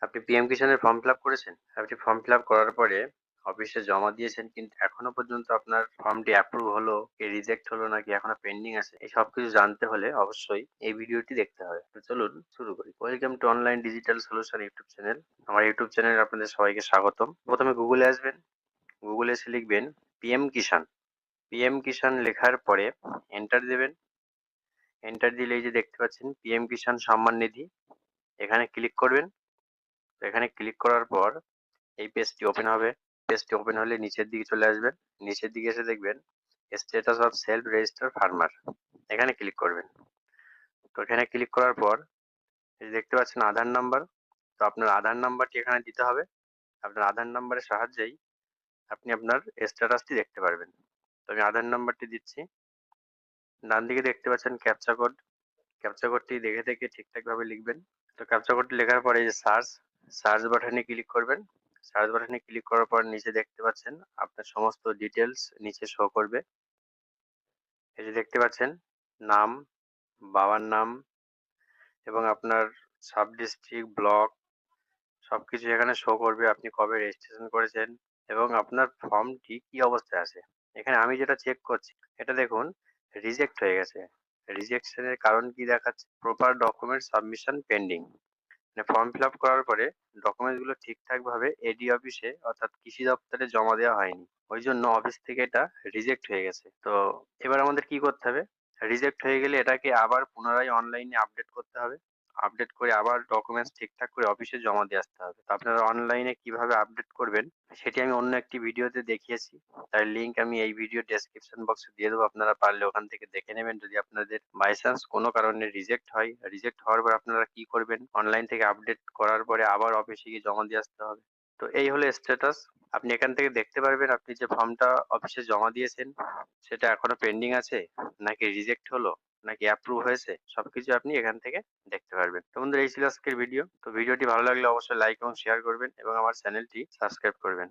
আপনি PM কিষানের form fill up করেছেন। আপনি ফর্ম ফিল আপ করার পরে অফিসে জমা দিয়েছেন, কিন্তু এখনো পর্যন্ত আপনার ফর্মটি অ্যাপ্রুভ হলো কি রিজেক্ট হলো নাকি এখনো পেন্ডিং আছে, এই সবকিছু জানতে হলে অবশ্যই এই ভিডিওটি দেখতে হবে। তো চলুন শুরু করি। Welcome to online digital solution YouTube channel. আমার ইউটিউব চ্যানেলে আপনাদের সবাইকে স্বাগতম। প্রথমে গুগলে আসবেন, গুগলে এসে লিখবেন পিএম কিষান। পিএম কিষান লেখার পরে এন্টার দেবেন। এন্টার দিলে এই যে দেখতে পাচ্ছেন পিএম কিষান সম্মান নিধি, এখানে ক্লিক করবেন। তো এখানে ক্লিক করার পর এই পেজটি ওপেন হবে। পেজটি ওপেন হলে নিচের দিকে চলে আসবেন। নিচের দিকে এসে দেখবেন status of self register farmer, এখানে ক্লিক করবেন। তো এখানে ক্লিক করার পর এই যে দেখতে পাচ্ছেন আধার নাম্বার। তো আপনার আধার নাম্বারটি এখানে দিতে হবে। আপনার আধার নাম্বারের সাহায্যেই আপনি আপনার স্ট্যাটাসটি দেখতে পারবেন। তো আমি আধার নাম্বারটি দিচ্ছি। ডান দিকে দেখতে পাচ্ছেন ক্যাপচা কোড। ক্যাপচা কোডটি দেখে দেখে ঠিকঠাক ভাবে লিখবেন। তো ক্যাপচা কোডটি লেখার পরে এই যে সার্চ, সার্চ বাটনে ক্লিক করবেন। সার্চ বাটনে ক্লিক করার পর নিচে দেখতে পাচ্ছেন আপনার সমস্ত ডিটেলস নিচে শো করবে। এই যে দেখতে পাচ্ছেন নাম, বাবার নাম এবং আপনার সাব ডিস্ট্রিক্ট, ব্লক সবকিছু এখানে শো করবে। আপনি কবে রেজিস্ট্রেশন করেছেন এবং আপনার ফর্মটি কি অবস্থায় আছে। এখানে আমি যেটা চেক করছি, এটা দেখুন রিজেক্ট হয়ে গেছে। রিজেকশনের কারণ কি দেখাচ্ছে? Proper document submission pending. মানে ফর্ম ফিল আপ করার পরে ডকুমেন্টস গুলো ঠিকঠাক ভাবে এডি অফিসে অর্থাৎ কৃষি দপ্তরে জমা দেওয়া হয়নি, ওই জন্য অফিস থেকে এটা রিজেক্ট হয়ে গেছে। তো এবার আমাদের কি করতে হবে? রিজেক্ট হয়ে গেলে এটাকে আবার পুনরায় অনলাইনে আপডেট করতে হবে। আপডেট করে আবার ডকুমেন্টস ঠিকঠাক করে অফিসে জমা দিয়ে আসতে হবে। তো আপনারা অনলাইনে কিভাবে আপডেট করবেন সেটি আমি অন্য একটি ভিডিওতে দেখিয়েছি, তার লিংক আমি এই ভিডিও ডেসক্রিপশন বক্সে দিয়ে দেবো। আপনারা পারলে ওখান থেকে দেখে নেবেন। যদি আপনাদের বাই চান্স কোনো কারণে রিজেক্ট হয়, রিজেক্ট হওয়ার পর আপনারা কি করবেন, অনলাইন থেকে আপডেট করার পরে আবার অফিসে গিয়ে জমা দিয়ে আসতে হবে। তো এই হলো স্ট্যাটাস। আপনি এখান থেকে দেখতে পারবেন আপনি যে ফর্মটা অফিসে জমা দিয়েছেন সেটা এখনো পেন্ডিং আছে নাকি রিজেক্ট হলো নাকি অ্যাপ্রুভ হয়েছে, সবকিছু আপনি এখান থেকে দেখতে পারবেন। তো বন্ধুরা, এই ছিল আজকের ভিডিও। তো ভিডিওটি ভালো লাগলে অবশ্যই লাইক এবং শেয়ার করবেন এবং আমার চ্যানেলটি সাবস্ক্রাইব করবেন।